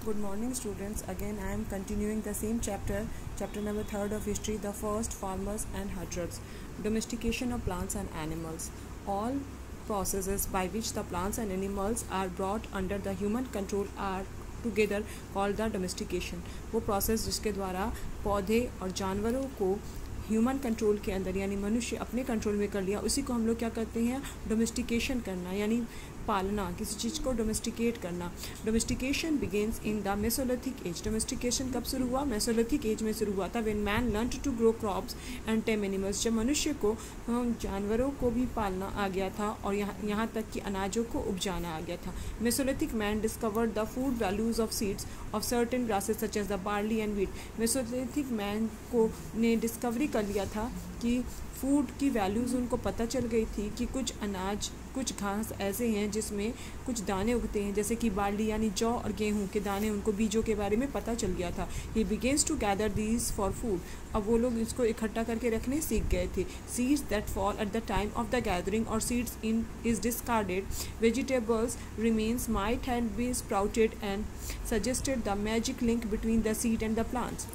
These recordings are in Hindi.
Good morning students. Again I am continuing the same chapter number 3rd of history, the first farmers and hunters. Domestication of plants and animals. All processes by which the plants and animals are brought under the human control are together called the domestication. वो process जिसके द्वारा पौधे और जानवरों को ह्यूमन कंट्रोल के अंदर यानी मनुष्य अपने कंट्रोल में कर लिया, उसी को हम लोग क्या करते हैं, डोमेस्टिकेशन करना यानी पालना, किसी चीज़ को डोमेस्टिकेट करना. Domestication begins in the mesolithic age. Domestication कब शुरू हुआ? मेसोलिथिक एज में शुरू हुआ था. When man learned to grow crops and tame animals. जब मनुष्य को जानवरों को भी पालना आ गया था और यहाँ तक कि अनाजों को उपजाना आ गया था. Mesolithic man discovered the food values of seeds of certain grasses such as the barley and wheat. Mesolithic man को ने डिस्कवरी कर लिया था कि फूड की वैल्यूज़ उनको पता चल गई थी कि कुछ अनाज, कुछ घास ऐसे हैं जिसमें कुछ दाने उगते हैं, जैसे कि बार्ली यानी जौ और गेहूं के दाने, उनको बीजों के बारे में पता चल गया था. He begins to gather these for food. अब वो लोग इसको इकट्ठा करके रखने सीख गए थे. Seeds that fall at the time of the gathering और seeds in is discarded. Vegetables remains might have been sprouted and suggested the magic link between the seed and the plants.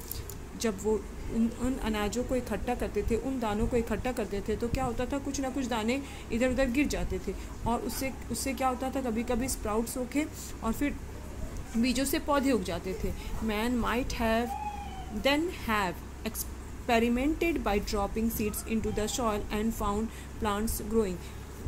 जब वो उन अनाजों को इकट्ठा करते थे, उन दानों को इकट्ठा करते थे, तो क्या होता था, कुछ ना कुछ दाने इधर उधर गिर जाते थे और उससे क्या होता था, कभी कभी स्प्राउट्स होके और फिर बीजों से पौधे उग जाते थे. Man might have experimented by dropping seeds into the soil and found plants growing.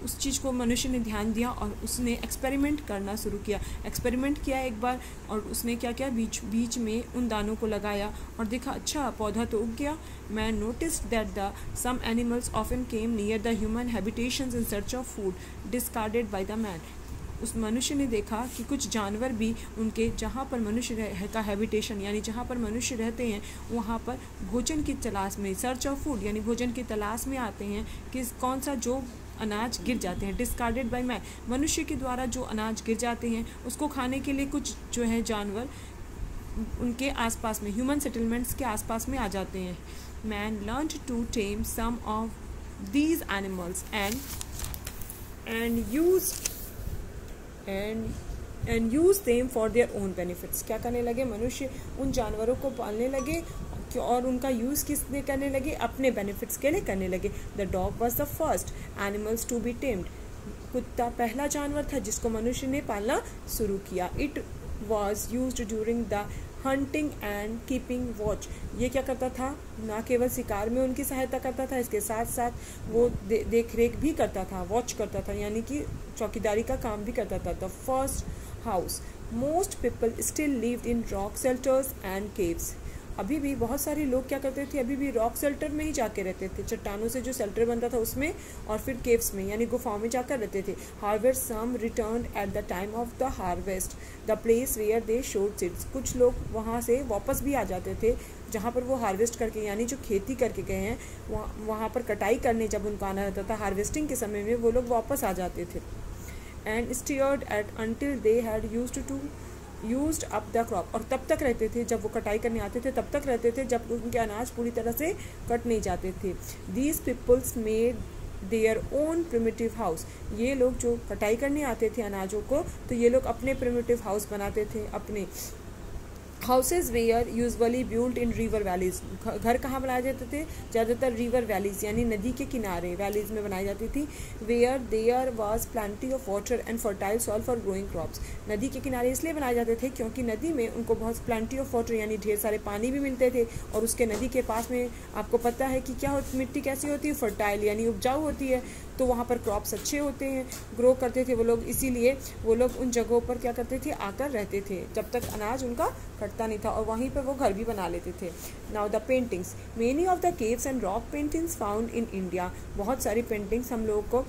उस चीज़ को मनुष्य ने ध्यान दिया और उसने एक्सपेरिमेंट करना शुरू किया. एक्सपेरिमेंट किया एक बार और उसने क्या किया, बीच में उन दानों को लगाया और देखा अच्छा पौधा तो उग गया. Man noticed that the some animals often came near the human habitations in search of food discarded by the man. उस मनुष्य ने देखा कि कुछ जानवर भी उनके जहाँ पर मनुष्य का हैबिटेशन यानी जहाँ पर मनुष्य रहते हैं वहाँ पर भोजन की तलाश में, सर्च ऑफ फूड यानी भोजन की तलाश में आते हैं कि कौन सा जो अनाज गिर जाते हैं. Discarded by man. मनुष्य के द्वारा जो अनाज गिर जाते हैं उसको खाने के लिए कुछ जो है जानवर उनके आसपास में, ह्यूमन सेटलमेंट्स के आसपास में आ जाते हैं. Man learned to tame some of these animals and use them for their own benefits. क्या करने लगे, मनुष्य उन जानवरों को पालने लगे और उनका यूज़ किसने करने लगे, अपने बेनिफिट्स के लिए करने लगे. The dog was the first animals to be tamed. कुत्ता पहला जानवर था जिसको मनुष्य ने पालना शुरू किया. It was used during the hunting and keeping watch. ये क्या करता था, ना केवल शिकार में उनकी सहायता करता था, इसके साथ साथ वो देख रेख भी करता था, वॉच करता था यानी कि चौकीदारी का काम भी करता था. The first house. Most people still lived in rock shelters and caves. अभी भी बहुत सारे लोग क्या करते थे, अभी भी रॉक शेल्टर में ही जाके रहते थे, चट्टानों से जो शेल्टर बनता था उसमें, और फिर केव्स में यानी गुफाओं में जाकर रहते थे. हार्वेर some return at the time of the harvest the place where they sowed seeds. कुछ लोग वहाँ से वापस भी आ जाते थे जहाँ पर वो हार्वेस्ट करके यानी जो खेती करके गए हैं वहाँ पर कटाई करने जब उनका आना रहता था, हार्वेस्टिंग के समय में वो लोग वापस आ जाते थे. And stayed at until they had used up the crop. और तब तक रहते थे, जब वो कटाई करने आते थे तब तक रहते थे जब उनके अनाज पूरी तरह से कट नहीं जाते थे. These peoples made their own primitive house. ये लोग जो कटाई करने आते थे अनाजों को, तो ये लोग अपने प्रिमिटिव हाउस बनाते थे. अपने houses were usually built in river valleys. घर कहाँ बनाए जाते थे, ज़्यादातर रिवर वैलीज यानी नदी के किनारे वैलीज में बनाई जाती थी. Where there was plenty of water and fertile soil for growing crops. नदी के किनारे इसलिए बनाए जाते थे क्योंकि नदी में उनको बहुत प्लेंटी ऑफ वाटर यानी ढेर सारे पानी भी मिलते थे, और उसके नदी के पास में आपको पता है कि क्या होती, मिट्टी कैसी होती है, फर्टाइल यानी उपजाऊ होती है, तो वहाँ पर क्रॉप्स अच्छे होते हैं, ग्रो करते थे वो लोग. इसीलिए वो लोग उन जगहों पर क्या करते थे, आकर रहते थे जब तक अनाज उनका कटता नहीं था, और वहीं पर वो घर भी बना लेते थे. Now the paintings. Many of the caves and rock paintings found in India. बहुत सारी पेंटिंग्स हम लोगों को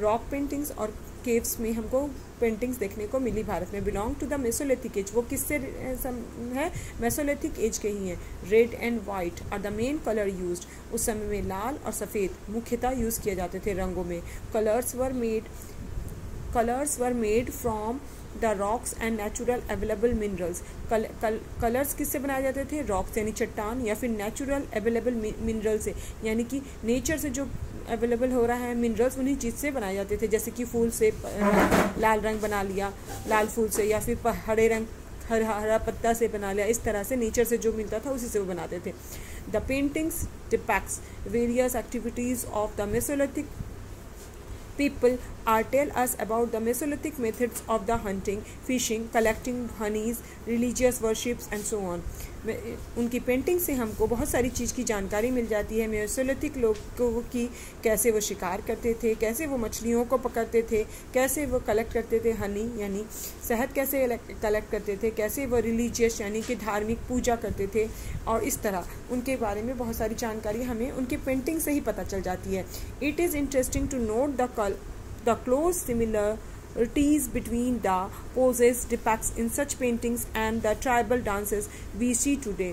रॉक पेंटिंग्स और केव्स में हमको पेंटिंग्स देखने को मिली भारत में. Belong to the mesolithic age. वो किससे है, मेसोलिथिक एज के ही हैं. Red and white are the main colour used. उस समय में लाल और सफ़ेद मुख्यतः यूज़ किए जाते थे रंगों में. Colours were made from the rocks and natural available minerals. Colours किससे बनाए जाते थे, रॉक्स यानी चट्टान, या फिर नेचुरल अवेलेबल मिनरल से यानी कि नेचर से जो अवेलेबल हो रहा है मिनरल्स, उन्हीं चीज़ से बनाए जाते थे. जैसे कि फूल से लाल रंग बना लिया लाल फूल से, या फिर हरा हरा पत्ता से बना लिया, इस तरह से नेचर से जो मिलता था उसी से वो बनाते थे। The paintings depicts various activities of the Mesolithic people are tell us about the Mesolithic methods of the hunting, fishing, collecting honeys, religious worships and so on. उनकी पेंटिंग से हमको बहुत सारी चीज़ की जानकारी मिल जाती है। मेसोलिथिक लोगों की कैसे वो शिकार करते थे, कैसे वो मछलियों को पकड़ते थे, कैसे वो कलेक्ट करते थे हनी यानी शहद कैसे कलेक्ट करते थे, कैसे वो रिलीजियस यानी कि धार्मिक पूजा करते थे, और इस तरह उनके बारे में बहुत सारी जानकारी हमें उनके पेंटिंग से ही पता चल जाती है। It is interesting to note the close similarities between the poses depicted in such paintings and the tribal dances we see today.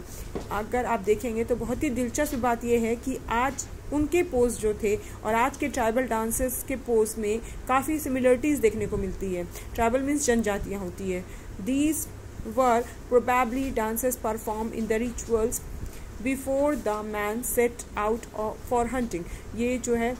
अगर आप देखेंगे तो बहुत ही दिलचस्प बात यह है कि आज उनके पोज जो थे और आज के ट्राइबल डांसेस के पोज में काफ़ी सिमिलरिटीज़ देखने को मिलती है। ट्राइबल मीन्स जनजातियाँ होती है। These were probably dances performed in the rituals before the man set out for hunting. ये जो है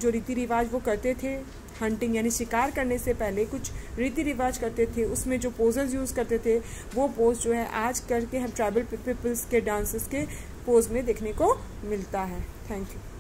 जो रीति रिवाज वो करते थे हंटिंग यानी शिकार करने से पहले कुछ रीति रिवाज करते थे, उसमें जो पोजेज यूज़ करते थे वो पोज जो है आज करके हम ट्राइबल पीपल्स के डांसेस के पोज में देखने को मिलता है। Thank you.